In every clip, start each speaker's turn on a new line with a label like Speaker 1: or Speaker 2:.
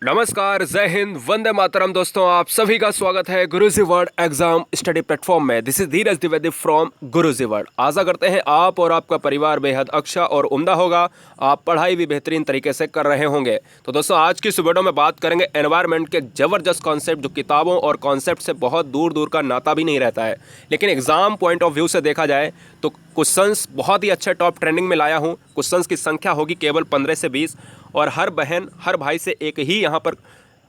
Speaker 1: नमस्कार, जय हिंद, वंदे मातरम। दोस्तों, आप सभी का स्वागत है Guruji world exam study platform में। This is Dheeraj Dwivedi from Guruji world. आशा करते हैं आप और आपका परिवार बेहद अच्छा और उम्दा होगा। आप पढ़ाई भी बेहतरीन तरीके से कर रहे होंगे। तो दोस्तों, आज की इस वीडियो में बात करेंगे एनवायरनमेंट के जबरदस्त कॉन्सेप्ट जो किताबों और कॉन्सेप्ट से बहुत दूर दूर का नाता भी नहीं रहता है, लेकिन एग्जाम पॉइंट ऑफ व्यू से देखा जाए तो क्वेश्चंस बहुत ही अच्छे टॉप ट्रेंडिंग में लाया हूँ। क्वेश्चंस की संख्या होगी केवल 15 से 20 और हर बहन हर भाई से एक ही यहाँ पर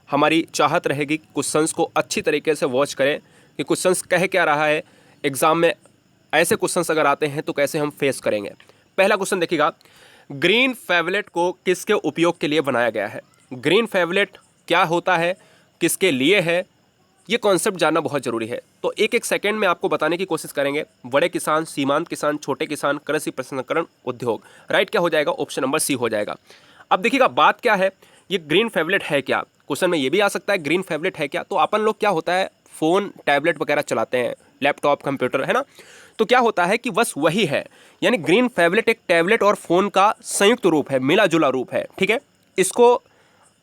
Speaker 1: हमारी चाहत रहेगी क्वेश्चंस को अच्छी तरीके से वॉच करें कि क्वेश्चंस कह क्या रहा है। एग्जाम में ऐसे क्वेश्चंस अगर आते हैं तो कैसे हम फेस करेंगे। पहला क्वेश्चन देखिएगा, ग्रीन फेवलेट को किसके उपयोग के लिए बनाया गया है। ग्रीन फेवलेट क्या होता है, किसके लिए है, ये कॉन्सेप्ट जानना बहुत जरूरी है। तो एक एक सेकंड में आपको बताने की कोशिश करेंगे। बड़े किसान, सीमांत किसान, छोटे किसान, कृषि प्रसंस्करण उद्योग। राइट क्या हो जाएगा? ऑप्शन नंबर सी हो जाएगा। अब देखिएगा बात क्या है, ये ग्रीन फेवलेट है क्या। क्वेश्चन में ये भी आ सकता है ग्रीन फेवलेट है क्या। तो अपन लोग क्या होता है, फ़ोन टैबलेट वगैरह चलाते हैं, लैपटॉप कंप्यूटर, है ना। तो क्या होता है कि बस वही है, यानी ग्रीन फेवलेट एक टैबलेट और फ़ोन का संयुक्त रूप है, मिला जुला रूप है। ठीक है, इसको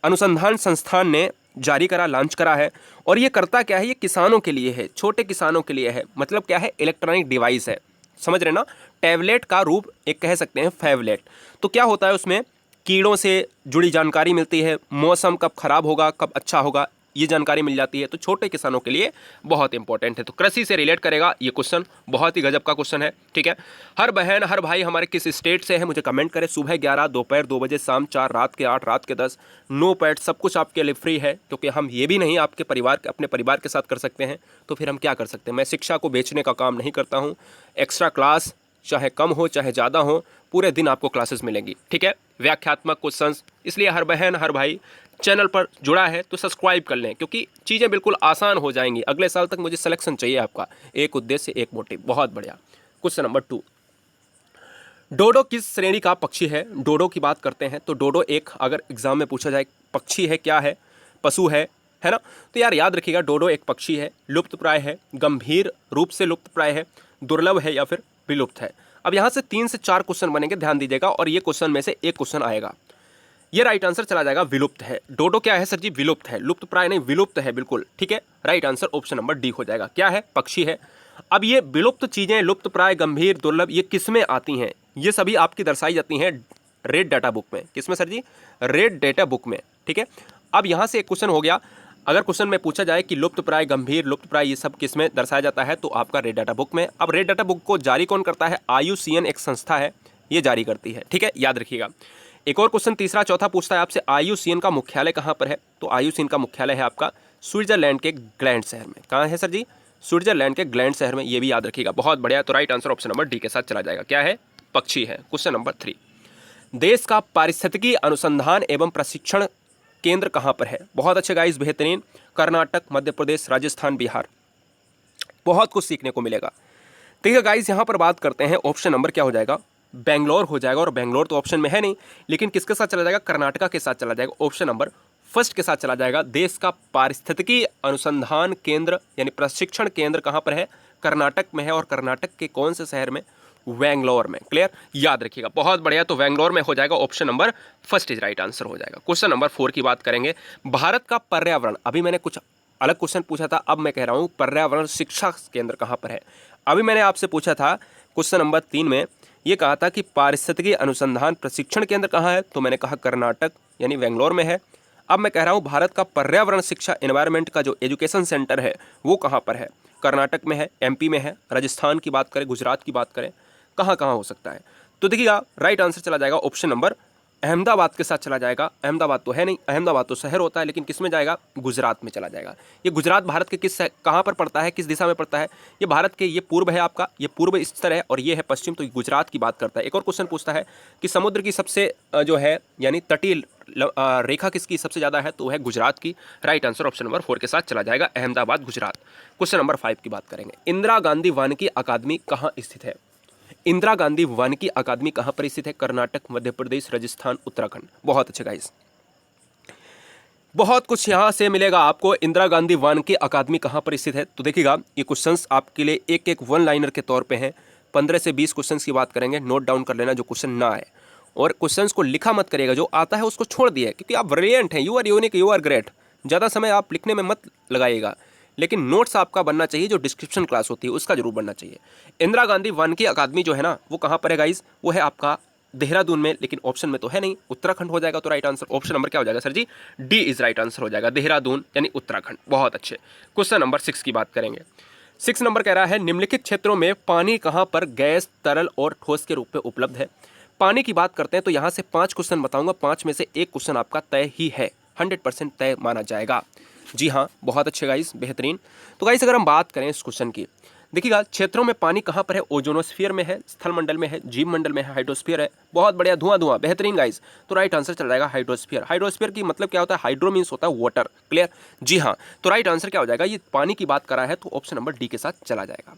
Speaker 1: अनुसंधान संस्थान ने जारी करा, लॉन्च करा है। और ये करता क्या है, ये किसानों के लिए है, छोटे किसानों के लिए है। मतलब क्या है, इलेक्ट्रॉनिक डिवाइस है। समझ रहे ना, टैबलेट का रूप एक कह सकते हैं फेवलेट। तो क्या होता है, उसमें कीड़ों से जुड़ी जानकारी मिलती है, मौसम कब खराब होगा कब अच्छा होगा ये जानकारी मिल जाती है। तो छोटे किसानों के लिए बहुत इंपॉर्टेंट है। तो कृषि से रिलेट करेगा ये क्वेश्चन, बहुत ही गजब का क्वेश्चन है। ठीक है, हर बहन हर भाई हमारे किस स्टेट से है मुझे कमेंट करें। सुबह 11, दोपहर 2 बजे, शाम 4, रात के 8, रात के 10, नो पैड, सब कुछ आपके लिए फ्री है। क्योंकि हम ये भी नहीं आपके परिवार अपने परिवार के साथ कर सकते हैं, तो फिर हम क्या कर सकते हैं। मैं शिक्षा को बेचने का काम नहीं करता हूँ। एक्स्ट्रा क्लास चाहे कम हो चाहे ज़्यादा हो, पूरे दिन आपको क्लासेस मिलेंगी। ठीक है, व्याख्यात्मक क्वेश्चंस। इसलिए हर बहन हर भाई चैनल पर जुड़ा है तो सब्सक्राइब कर लें, क्योंकि चीज़ें बिल्कुल आसान हो जाएंगी। अगले साल तक मुझे सिलेक्शन चाहिए आपका, एक उद्देश्य एक मोटिव। बहुत बढ़िया। क्वेश्चन नंबर 2, डोडो किस श्रेणी का पक्षी है। डोडो की बात करते हैं तो डोडो एक, अगर एग्जाम में पूछा जाए पक्षी है, क्या है, पशु है ना। तो यार याद रखिएगा, डोडो एक पक्षी है, लुप्त प्राय है, गंभीर रूप से लुप्त प्राय है, दुर्लभ है या फिर विलुप्त है। अब यहाँ से 3 से 4 क्वेश्चन बनेंगे, ध्यान दीजिएगा। और ये क्वेश्चन में से एक क्वेश्चन आएगा, ये राइट आंसर चला जाएगा विलुप्त है। डोडो क्या है सर जी? विलुप्त है, लुप्त प्राय नहीं, विलुप्त है बिल्कुल। ठीक है, right answer option number D हो जाएगा। क्या है? पक्षी है। अब ये विलुप्त चीजें, लुप्त प्राय, गंभीर, दुर्लभ, ये किस में आती हैं? ये सभी आपकी दर्शाई जाती हैं रेड डाटा बुक में। किसमें सर जी? रेड डाटा बुक में। ठीक है, अब यहाँ से एक क्वेश्चन हो गया। अगर क्वेश्चन में पूछा जाए कि लुप्त प्राय, गंभीर, लुप्त प्राय ये सब किस में दर्शाया जाता है, तो आपका रेड डाटा बुक में। अब रेड डाटा बुक को जारी कौन करता है? IUCN एक संस्था है, ये जारी करती है। ठीक है, याद रखिएगा। एक और क्वेश्चन तीसरा चौथा पूछता है आपसे, IUCN का मुख्यालय कहाँ पर है। तो IUCN का मुख्यालय है आपका स्विट्जरलैंड के ग्लैंड शहर में। कहाँ है सर जी? स्विट्जरलैंड के ग्लैंड शहर में। ये भी याद रखिएगा, बहुत बढ़िया। तो right answer option number D के साथ चला जाएगा। क्या है? पक्षी है। क्वेश्चन नंबर 3, देश का पारिस्थितिकी अनुसंधान एवं प्रशिक्षण केंद्र कहाँ पर है। बहुत अच्छे गाइस, बेहतरीन। कर्नाटक, मध्य प्रदेश, राजस्थान, बिहार। बहुत कुछ सीखने को मिलेगा। ठीक है गाइस, यहाँ पर बात करते हैं, ऑप्शन नंबर क्या हो जाएगा? बेंगलोर हो जाएगा। और बेंगलोर तो ऑप्शन में है नहीं, लेकिन किसके साथ चला जाएगा? कर्नाटका के साथ चला जाएगा। ऑप्शन नंबर फर्स्ट के साथ चला जाएगा। देश का पारिस्थितिकी अनुसंधान केंद्र यानी प्रशिक्षण केंद्र कहाँ पर है? कर्नाटक में है। और कर्नाटक के कौन से शहर में? वेंगलोर में। क्लियर, याद रखिएगा, बहुत बढ़िया। तो वेंगलोर में हो जाएगा, option number first is right answer हो जाएगा। क्वेश्चन नंबर 4 की बात करेंगे, भारत का पर्यावरण, अभी मैंने कुछ अलग क्वेश्चन पूछा था, अब मैं कह रहा हूँ पर्यावरण शिक्षा केंद्र कहाँ पर है। अभी मैंने आपसे पूछा था क्वेश्चन नंबर 3 में, ये कहा था कि पारिस्थितिकी अनुसंधान प्रशिक्षण केंद्र कहाँ है, तो मैंने कहा कर्नाटक यानी वेंगलोर में है। अब मैं कह रहा हूँ भारत का पर्यावरण शिक्षा एनवायरनमेंट का जो एजुकेशन सेंटर है वो कहाँ पर है? कर्नाटक में है, MP में है, राजस्थान की बात करें, गुजरात की बात करें, कहाँ कहाँ हो सकता है? तो देखिएगा, राइट आंसर चला जाएगा ऑप्शन नंबर अहमदाबाद के साथ चला जाएगा। अहमदाबाद तो है नहीं, अहमदाबाद तो शहर होता है, लेकिन किस में जाएगा? गुजरात में चला जाएगा। ये गुजरात भारत के कहाँ पर पड़ता है, किस दिशा में पड़ता है? ये भारत के, ये पूर्व है आपका, ये पूर्व स्तर है, और ये है पश्चिम। तो गुजरात की बात करता है। एक और क्वेश्चन पूछता है कि समुद्र की सबसे जो है यानी तटीय रेखा किसकी सबसे ज़्यादा है, तो है गुजरात की। राइट आंसर ऑप्शन नंबर 4 के साथ चला जाएगा, अहमदाबाद, गुजरात। क्वेश्चन नंबर 5 की बात करेंगे, इंदिरा गांधी वानिकी अकादमी कहाँ स्थित है? इंदिरा गांधी वानिकी अकादमी कहाँ पर स्थित है? कर्नाटक, मध्य प्रदेश, राजस्थान, उत्तराखंड। बहुत अच्छे गाइस, बहुत कुछ यहाँ से मिलेगा आपको। इंदिरा गांधी वानिकी अकादमी कहाँ पर स्थित है? तो देखिएगा, ये क्वेश्चंस आपके लिए एक एक वन लाइनर के तौर पे हैं। 15 से 20 क्वेश्चंस की बात करेंगे, नोट डाउन कर लेना जो क्वेश्चन ना आए। और क्वेश्चंस को लिखा मत करिएगा, जो आता है उसको छोड़ दिए, क्योंकि आप ब्रिलियंट हैं, you are unique, you are great. ज़्यादा समय आप लिखने में मत लगाइएगा, लेकिन नोट्स आपका बनना चाहिए, जो डिस्क्रिप्शन क्लास होती है उसका जरूर बनना चाहिए। इंदिरा गांधी वानिकी अकादमी जो है ना, वो कहाँ पर है गाइज? वो है आपका देहरादून में, लेकिन ऑप्शन में तो है नहीं, उत्तराखंड हो जाएगा। तो राइट आंसर ऑप्शन नंबर क्या हो जाएगा sir ji? D is right answer हो जाएगा, देहरादून यानी उत्तराखंड। बहुत अच्छे। क्वेश्चन नंबर 6 की बात करेंगे। 6 नंबर कह रहा है निम्नलिखित क्षेत्रों में पानी कहाँ पर गैस, तरल और ठोस के रूप में उपलब्ध है। पानी की बात करते हैं तो यहाँ से 5 क्वेश्चन बताऊंगा, 5 में से एक क्वेश्चन आपका तय ही है, 100% तय माना जाएगा। जी हाँ, बहुत अच्छे गाइस, बेहतरीन। तो गाइस अगर हम बात करें इस क्वेश्चन की, देखिएगा क्षेत्रों में पानी कहाँ पर है? ओजोनोस्फीयर में है, स्थल मंडल में है, जीव मंडल में है, हाइड्रोस्फीयर है। बहुत बढ़िया, धुआं धुआं, बेहतरीन गाइस। तो राइट आंसर चल जाएगा हाइड्रोस्फीयर। हाइड्रोस्फीयर की मतलब क्या होता है? हाइड्रो मीन्स होता है वाटर, क्लियर? जी हाँ, तो राइट आंसर क्या हो जाएगा? ये पानी की बात करा है तो ऑप्शन नंबर डी के साथ चला जाएगा।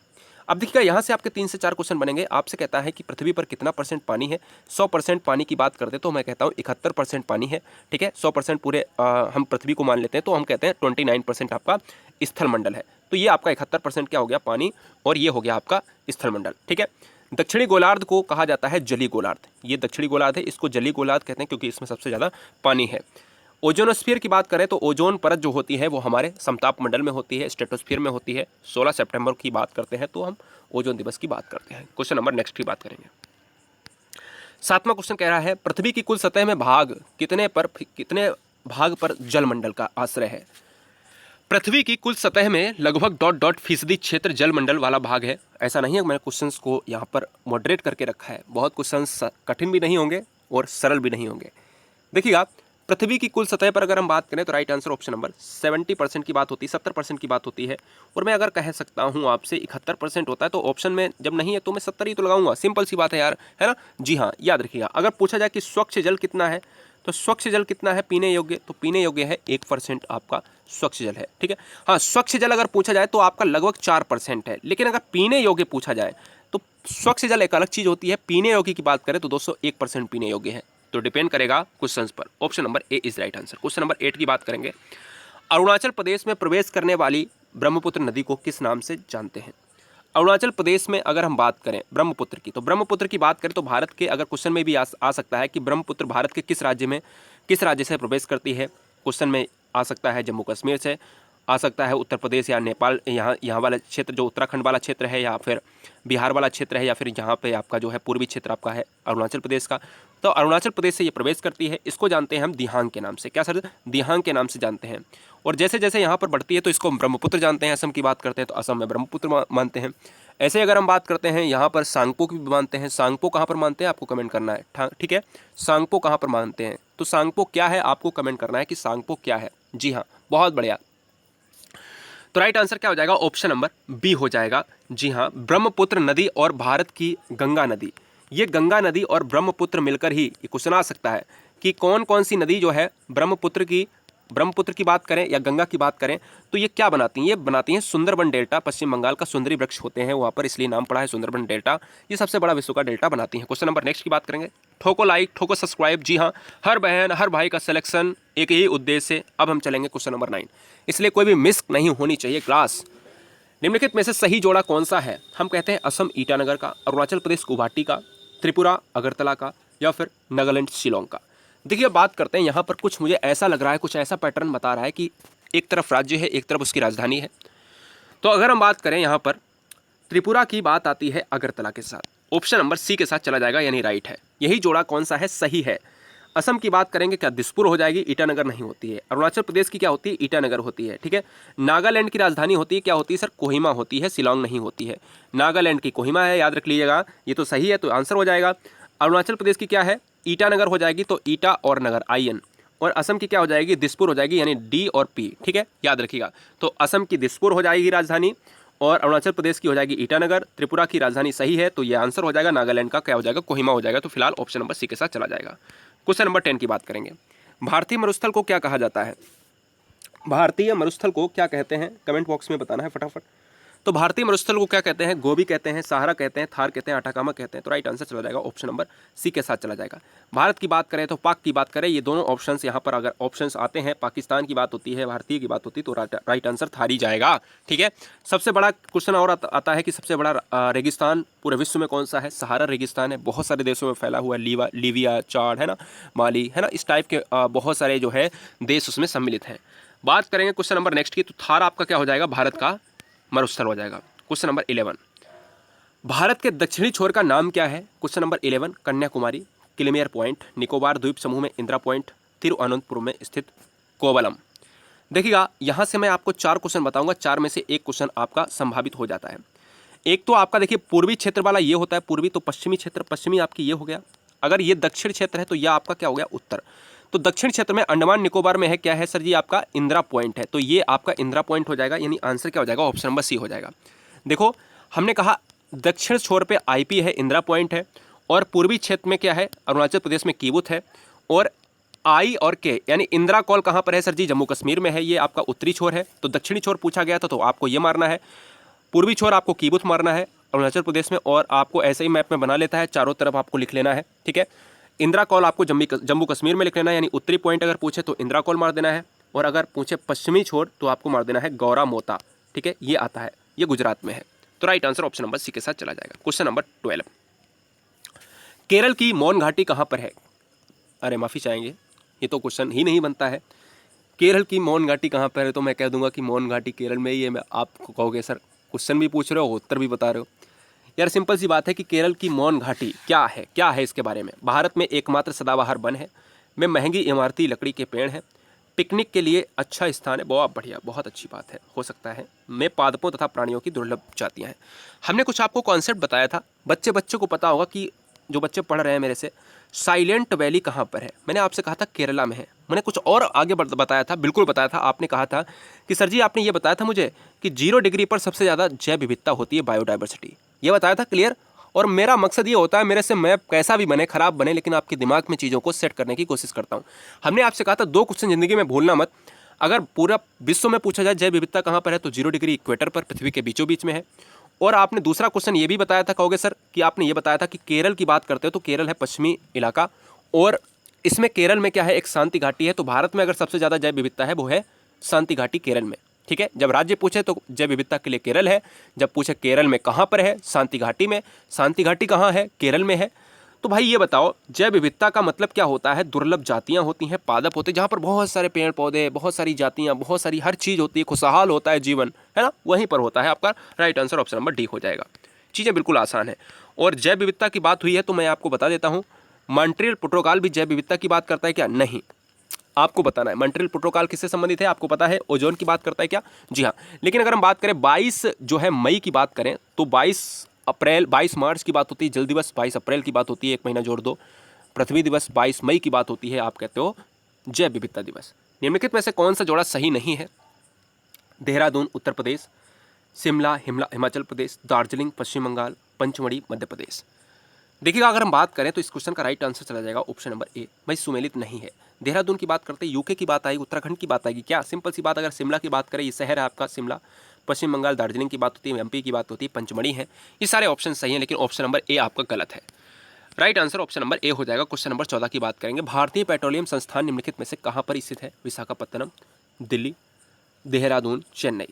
Speaker 1: अब देखिएगा यहाँ से आपके 3 से 4 क्वेश्चन बनेंगे। आपसे कहता है कि पृथ्वी पर कितना % पानी है। 100% पानी की बात करते तो मैं कहता हूँ 71% पानी है, ठीक है। 100% पूरे हम पृथ्वी को मान लेते हैं, तो हम कहते हैं 29% आपका स्थल मंडल है। तो ये आपका 71% क्या हो गया? पानी, और ये हो गया आपका स्थल मंडल, ठीक है। दक्षिणी गोलार्ध को कहा जाता है जलीय गोलार्ध। ये दक्षिणी गोलार्ध है, इसको जलीय गोलार्ध कहते हैं क्योंकि इसमें सबसे ज़्यादा पानी है। ओजोनोस्फीयर की बात करें तो ओजोन परत जो होती है वो हमारे समताप मंडल में होती है, स्ट्रेटोस्फीयर में होती है। 16 सितंबर की बात करते हैं तो हम ओजोन दिवस की बात करते हैं। क्वेश्चन नंबर नेक्स्ट की बात करेंगे। 7वां क्वेश्चन कह रहा है पृथ्वी की कुल सतह में कितने भाग पर जलमंडल का आश्रय है। पृथ्वी की कुल सतह में लगभग ... फीसदी क्षेत्र जलमंडल वाला भाग है। ऐसा नहीं है, मैंने क्वेश्चंस को यहाँ पर मॉडरेट करके रखा है। बहुत क्वेश्चंस कठिन भी नहीं होंगे और सरल भी नहीं होंगे। देखिएगा, पृथ्वी की कुल सतह पर अगर हम बात करें तो राइट आंसर ऑप्शन नंबर 70% की बात होती है, 70% की बात होती है। और मैं अगर कह सकता हूँ आपसे 71% होता है, तो ऑप्शन में जब नहीं है तो मैं 70 ही तो लगाऊंगा। सिंपल सी बात है यार, है ना? जी हाँ, याद रखिएगा। अगर पूछा जाए कि स्वच्छ जल कितना है, तो स्वच्छ जल कितना है पीने योग्य, तो पीने योग्य है 1% आपका स्वच्छ जल है, ठीक है। हाँ, स्वच्छ जल अगर पूछा जाए तो आपका लगभग 4% है, लेकिन अगर पीने योग्य पूछा जाए तो स्वच्छ जल एक अलग चीज होती है। पीने योग्य की बात करें तो दोस्तों 1% पीने योग्य है। तो डिपेंड करेगा क्वेश्चंस पर। Option number A is right answer. Question number 8 की बात करेंगे। अरुणाचल प्रदेश में प्रवेश करने वाली ब्रह्मपुत्र नदी को किस नाम से जानते हैं। अरुणाचल प्रदेश में अगर हम बात करें ब्रह्मपुत्र की, तो ब्रह्मपुत्र की बात करें तो भारत के, अगर क्वेश्चन में भी आ सकता है कि ब्रह्मपुत्र भारत के किस राज्य से प्रवेश करती है। क्वेश्चन में आ सकता है जम्मू कश्मीर से, आ सकता है उत्तर प्रदेश या नेपाल, यहाँ वाला क्षेत्र जो उत्तराखंड वाला क्षेत्र है, या फिर बिहार वाला क्षेत्र है, या फिर यहाँ पे आपका जो है पूर्वी क्षेत्र आपका है अरुणाचल प्रदेश का। तो अरुणाचल प्रदेश से ये प्रवेश करती है। इसको जानते हैं हम दिहांग के नाम से। क्या सर? दिहांग के नाम से जानते हैं। और जैसे जैसे यहाँ पर बढ़ती है तो इसको हम ब्रह्मपुत्र जानते हैं। असम की बात करते हैं तो असम में ब्रह्मपुत्र मानते हैं। ऐसे अगर हम बात करते हैं यहाँ पर सांगपो की भी मानते हैं। सांगपो कहाँ पर मानते हैं आपको कमेंट करना है, ठीक है। सांगपो कहाँ पर मानते हैं, तो सांगपो क्या है आपको कमेंट करना है कि सांगपो क्या है। जी हाँ, बहुत बढ़िया। तो राइट आंसर क्या हो जाएगा? ऑप्शन नंबर बी हो जाएगा। जी हाँ, ब्रह्मपुत्र नदी और भारत की गंगा नदी, ये गंगा नदी और ब्रह्मपुत्र मिलकर ही ये क्वेश्चन आ सकता है कि कौन कौन सी नदी जो है ब्रह्मपुत्र की बात करें या गंगा की बात करें तो ये क्या बनाती हैं? ये बनाती हैं सुंदरबन डेल्टा। पश्चिम बंगाल का सुंदरी वृक्ष होते हैं वहाँ पर, इसलिए नाम पड़ा है सुंदरबन डेल्टा। ये सबसे बड़ा विश्व का डेल्टा बनाती हैं। क्वेश्चन नंबर नेक्स्ट की बात करेंगे। ठोको लाइक, ठोको सब्सक्राइब। जी हाँ, हर बहन हर भाई का सिलेक्शन एक ही उद्देश्य से। अब हम चलेंगे क्वेश्चन नंबर 9, इसलिए कोई भी मिस नहीं होनी चाहिए क्लास। निम्नलिखित में से सही जोड़ा कौन सा है? हम कहते हैं असम ईटानगर का, अरुणाचल प्रदेश गुवाहाटी का, त्रिपुरा अगरतला का, या फिर नागालैंड शिलोंग का। देखिए, बात करते हैं यहाँ पर कुछ मुझे ऐसा लग रहा है, कुछ ऐसा पैटर्न बता रहा है कि एक तरफ राज्य है, एक तरफ उसकी राजधानी है। तो अगर हम बात करें यहाँ पर त्रिपुरा की बात आती है अगरतला के साथ, ऑप्शन नंबर सी के साथ चला जाएगा, यानी राइट है। यही जोड़ा कौन सा है? सही है। असम की बात करेंगे क्या? दिसपुर हो जाएगी, ईटानगर नहीं होती है। अरुणाचल प्रदेश की क्या होती है? ईटानगर होती है, ठीक है। नागालैंड की राजधानी होती है, क्या होती है सर? कोहिमा होती है, शिलोंग नहीं होती है। नागालैंड की कोहिमा है, याद रख लीजिएगा। ये तो सही है, तो आंसर हो जाएगा। अरुणाचल प्रदेश की क्या है? ईटानगर हो जाएगी, तो ईटा और नगर IN। और असम की क्या हो जाएगी? दिसपुर हो जाएगी, यानी D और P, ठीक है, याद रखिएगा। तो असम की दिसपुर हो जाएगी राजधानी, और अरुणाचल प्रदेश की हो जाएगी ईटानगर। त्रिपुरा की राजधानी सही है, तो ये आंसर हो जाएगा। नागालैंड का क्या हो जाएगा? कोहिमा हो जाएगा। तो फिलहाल ऑप्शन नंबर सी के साथ चला जाएगा। क्वेश्चन नंबर 10 की बात करेंगे। भारतीय मरुस्थल को क्या कहा जाता है? भारतीय मरुस्थल को क्या कहते हैं? कमेंट बॉक्स में बताना है फटाफट। तो भारतीय मरुस्थल को क्या कहते हैं? गोबी कहते हैं, सहारा कहते हैं, थार कहते हैं, अटाकामा कहते हैं। तो राइट आंसर चला जाएगा ऑप्शन नंबर सी के साथ चला जाएगा। भारत की बात करें तो पाक की बात करें, ये दोनों ऑप्शंस यहाँ पर अगर ऑप्शंस आते हैं, पाकिस्तान की बात होती है, भारतीय की बात होती है, तो राइट आंसर थार ही जाएगा। ठीक है, सबसे बड़ा क्वेश्चन और आता है कि सबसे बड़ा रेगिस्तान पूरे विश्व में कौन सा है? सहारा रेगिस्तान है, बहुत सारे देशों में फैला हुआ है, लीबिया, चाड है ना, माली है ना, इस टाइप के बहुत सारे जो है देश उसमें सम्मिलित हैं। बात करेंगे क्वेश्चन नंबर नेक्स्ट की, तो थार आपका क्या हो जाएगा? भारत का मरुस्थल हो जाएगा। क्वेश्चन नंबर 11, भारत के दक्षिणी छोर का नाम क्या है? Question number 11, Kanyakumari, Calimere point, Nicobar द्वीप समूह में इंदिरा पॉइंट, तिरुअनंतपुरम में स्थित कोवलम। देखिएगा, यहाँ से मैं आपको 4 क्वेश्चन बताऊंगा, 4 में से एक क्वेश्चन आपका संभावित हो जाता है। एक तो आपका देखिए पूर्वी क्षेत्र वाला ये होता है पूर्वी, तो पश्चिमी क्षेत्र, पश्चिमी आपकी ये हो गया। अगर ये दक्षिण क्षेत्र है तो यह आपका क्या हो गया? उत्तर। तो दक्षिण क्षेत्र में अंडमान निकोबार में है क्या है सर जी? आपका इंदिरा पॉइंट है, तो ये आपका इंदिरा पॉइंट हो जाएगा, यानी आंसर क्या हो जाएगा? ऑप्शन नंबर सी हो जाएगा। देखो, हमने कहा दक्षिण छोर पे आईपी है, इंदिरा पॉइंट है, और पूर्वी क्षेत्र में क्या है? अरुणाचल प्रदेश में कीवुत है, और आई और के यानी इंदिरा कॉल कहाँ पर है सर जी? जम्मू कश्मीर में है, ये आपका उत्तरी छोर है। तो दक्षिणी छोर पूछा गया था तो आपको ये मारना है, पूर्वी छोर आपको कीवुत मारना है अरुणाचल प्रदेश में, और आपको ऐसे ही मैप में बना लेता है, चारों तरफ आपको लिख लेना है। ठीक है, इंदिरा कॉल आपको जम्मू कश्मीर में लिख लेना है, यानी उत्तरी पॉइंट अगर पूछे तो इंदिरा कॉल मार देना है, और अगर पूछे पश्चिमी छोर तो आपको मार देना है गौरा मोता। ठीक है, ये आता है, ये गुजरात में है। तो right answer option number C के साथ चला जाएगा। क्वेश्चन नंबर 12, केरल की मौन घाटी कहाँ पर है? अरे माफ़ी चाहेंगे, ये तो क्वेश्चन ही नहीं बनता है। केरल की मौन घाटी कहाँ पर है? तो मैं कह दूंगा कि मौन घाटी केरल में ही है। मैं आपको कहोगे सर क्वेश्चन भी पूछ रहे हो, उत्तर भी बता रहे हो। यार सिंपल सी बात है कि केरल की मौन घाटी क्या है इसके बारे में? भारत में एकमात्र सदाबहार वन है, में महंगी इमारती लकड़ी के पेड़ हैं, पिकनिक के लिए अच्छा स्थान है, बहुत बढ़िया, बहुत अच्छी बात है, हो सकता है, में पादपों तथा प्राणियों की दुर्लभ जातियाँ हैं। हमने कुछ आपको कॉन्सेप्ट बताया था, बच्चे को पता होगा कि जो बच्चे पढ़ रहे हैं मेरे से, साइलेंट वैली कहाँ पर है? मैंने आपसे कहा था केरला में है। मैंने कुछ और आगे बताया था, बिल्कुल बताया था। आपने कहा था कि सर जी आपने ये बताया था मुझे कि 0 डिग्री पर सबसे ज़्यादा जैव विविधता होती है, बायोडाइवर्सिटी, ये बताया था, क्लियर। और मेरा मकसद ये होता है, मेरे से मैप कैसा भी बने, खराब बने, लेकिन आपके दिमाग में चीज़ों को सेट करने की कोशिश करता हूँ। हमने आपसे कहा था 2 क्वेश्चन ज़िंदगी में भूलना मत। अगर पूरा विश्व में पूछा जाए जैव विविधता कहाँ पर है, तो 0 डिग्री इक्वेटर पर, पृथ्वी के बीचों बीच में है। और आपने दूसरा क्वेश्चन ये भी बताया था, कहोगे सर कि आपने ये बताया था कि केरल की बात करते हो तो केरल है पश्चिमी इलाका, और इसमें केरल में क्या है? एक शांति घाटी है। तो भारत में अगर सबसे ज़्यादा जैव विविधता है वो है शांति घाटी, केरल में। ठीक है, जब राज्य पूछे तो जैव विविधता के लिए केरल है, जब पूछे केरल में कहाँ पर है? शांति घाटी में। शांति घाटी कहाँ है? केरल में है। तो भाई ये बताओ, जैव विविधता का मतलब क्या होता है? दुर्लभ जातियाँ होती हैं, पादप होते हैं, जहाँ पर बहुत सारे पेड़ पौधे, बहुत सारी जातियाँ, बहुत सारी हर चीज़ होती है, खुशहाल होता है जीवन, है ना, वहीं पर होता है। आपका right answer option number D हो जाएगा। चीज़ें बिल्कुल आसान है। और जैव विविधता की बात हुई है तो मैं आपको बता देता हूँ, मॉन्ट्रियल प्रोटोकॉल भी जैव विविधता की बात करता है क्या? नहीं, आपको बताना है। मॉन्ट्रियल प्रोटोकॉल किससे संबंधित है? आपको पता है, ओजोन की बात करता है क्या? जी हाँ। लेकिन अगर हम बात करें 22 जो है मई की बात करें, तो 22 मार्च की बात होती है, जल दिवस 22 अप्रैल की बात होती है, 1 महीना जोड़ दो। पृथ्वी दिवस 22 मई की बात होती है, आप कहते हो जैव विविधता दिवस। निम्नलिखित में से कौन सा जोड़ा सही नहीं है? देहरादून उत्तर प्रदेश, शिमला हिमाचल प्रदेश, दार्जिलिंग पश्चिम बंगाल, पंचमढ़ी मध्य प्रदेश। देखिएगा, अगर हम बात करें तो इस क्वेश्चन का राइट आंसर चला जाएगा ऑप्शन नंबर ए। भाई सुमेलित नहीं है। देहरादून की बात करते हैं, यूके की बात आएगी, उत्तराखंड की बात आएगी क्या? सिंपल सी बात। अगर शिमला की बात करें, ये शहर है आपका शिमला, पश्चिम बंगाल, दार्जिलिंग की बात होती है, एमपी की बात होती है, पंचमढ़ी है। ये सारे ऑप्शन सही हैं, लेकिन ऑप्शन नंबर ए आपका गलत है। Right answer option number A हो जाएगा। क्वेश्चन नंबर 14 की बात करेंगे, भारतीय पेट्रोलियम संस्थान निम्नलिखित में से कहाँ पर स्थित है? विशाखापत्तनम, दिल्ली, देहरादून, चेन्नई।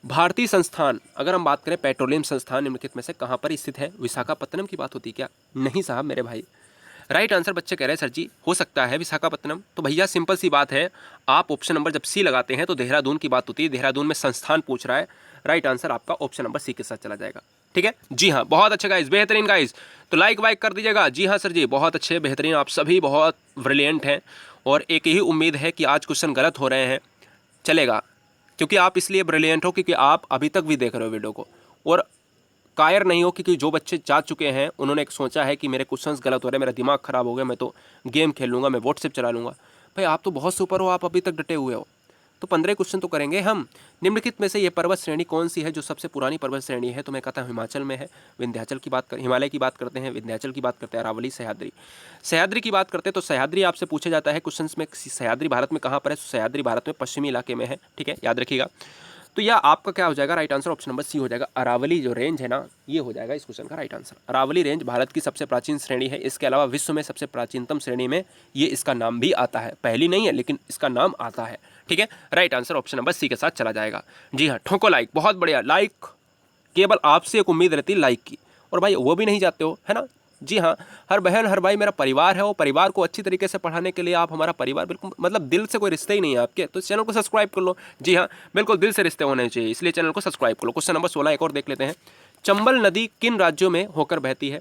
Speaker 1: भारतीय संस्थान, अगर हम बात करें पेट्रोलियम संस्थान निम्नलिखित में से कहाँ पर स्थित है? विशाखापत्तनम की बात होती है क्या? नहीं साहब मेरे भाई। राइट आंसर बच्चे कह रहे हैं सर जी हो सकता है विशाखापत्तनम। तो भैया सिंपल सी बात है, आप ऑप्शन नंबर जब सी लगाते हैं तो देहरादून की बात होती है, देहरादून में संस्थान पूछ रहा है। राइट आंसर आपका ऑप्शन नंबर सी के साथ चला जाएगा। ठीक है जी हाँ, बहुत अच्छा गाइज, बेहतरीन गाइज। तो लाइक वाइक कर दीजिएगा। जी हाँ सर जी, बहुत अच्छे, बेहतरीन, आप सभी बहुत ब्रिलियंट हैं। और एक ही उम्मीद है कि आज क्वेश्चन गलत हो रहे हैं, चलेगा, क्योंकि आप इसलिए ब्रिलियंट हो क्योंकि आप अभी तक भी देख रहे हो वीडियो को, और कायर नहीं हो, क्योंकि जो बच्चे जा चुके हैं उन्होंने एक सोचा है कि मेरे क्वेश्चंस गलत हो रहे हैं, मेरा दिमाग खराब हो गया, मैं तो गेम खेल लूँगा, मैं व्हाट्सएप चला लूँगा। भाई आप तो बहुत सुपर हो, आप अभी तक डटे हुए हो। तो 15 क्वेश्चन तो करेंगे हम। निम्नलिखित में से ये पर्वत श्रेणी कौन सी है जो सबसे पुरानी पर्वत श्रेणी है? तो मैं कहता हूँ हिमाचल में है। विंध्याचल की बात कर, हिमालय की बात करते हैं, विंध्याचल की बात करते हैं, अरावली, सह्याद्री। सह्याद्री की बात करते हैं तो सह्याद्री आपसे पूछा जाता है क्वेश्चन में, सह्याद्री भारत में कहाँ पर है? सह्याद्री भारत में पश्चिमी इलाके में है। ठीक है, याद रखिएगा। तो यह आपका क्या हो जाएगा, right answer option number C हो जाएगा। अरावली जो रेंज है ना, ये हो जाएगा इस क्वेश्चन का right answer. Aravalli range Bharat की सबसे प्राचीन श्रेणी है, इसके अलावा विश्व में सबसे प्राचीनतम श्रेणी में ये इसका नाम भी आता है, पहली नहीं है लेकिन इसका नाम आता है, ठीक है। Right answer option number C के साथ चला जाएगा। जी हाँ, ठोको लाइक, बहुत बढ़िया। लाइक केवल आपसे एक उम्मीद रहती है लाइक की, और भाई वो भी नहीं जाते हो, है ना। जी हाँ, हर बहन हर भाई मेरा परिवार है, वो परिवार को अच्छी तरीके से पढ़ाने के लिए आप हमारा परिवार, बिल्कुल मतलब दिल से कोई रिश्ते ही नहीं है आपके, तो इस चैनल को सब्सक्राइब कर लो। जी हाँ, बिल्कुल दिल से रिश्ते होने चाहिए, इसलिए चैनल को सब्सक्राइब कर लो। क्वेश्चन नंबर 16 एक और देख लेते हैं। चंबल नदी किन राज्यों में होकर बहती है?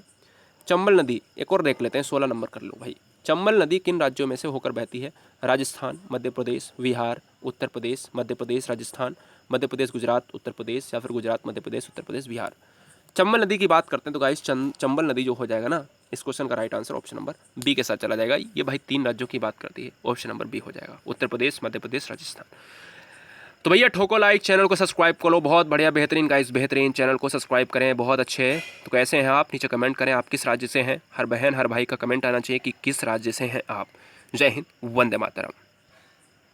Speaker 1: चंबल नदी एक और देख लेते हैं, 16 नंबर कर लो भाई। चंबल नदी किन राज्यों में से होकर बहती है? राजस्थान, मध्य प्रदेश, बिहार, उत्तर प्रदेश, मध्य प्रदेश, राजस्थान, मध्य प्रदेश, गुजरात, उत्तर प्रदेश, या फिर गुजरात, मध्य प्रदेश, उत्तर प्रदेश, बिहार। चंबल नदी की बात करते हैं तो गाइस चंबल नदी जो हो जाएगा ना, इस क्वेश्चन का right answer option number B के साथ चला जाएगा। ये भाई 3 राज्यों की बात करती है, ऑप्शन नंबर बी हो जाएगा, उत्तर प्रदेश, मध्य प्रदेश, राजस्थान। तो भैया ठोको लाइक, चैनल को सब्सक्राइब करो, बहुत बढ़िया, बेहतरीन गाइस, बेहतरीन। चैनल को सब्सक्राइब करें, बहुत अच्छे हैं। तो कैसे हैं आप, नीचे कमेंट करें, आप किस राज्य से हैं। हर बहन हर भाई का कमेंट आना चाहिए कि किस राज्य से हैं आप। जय हिंद, वंदे मातरम।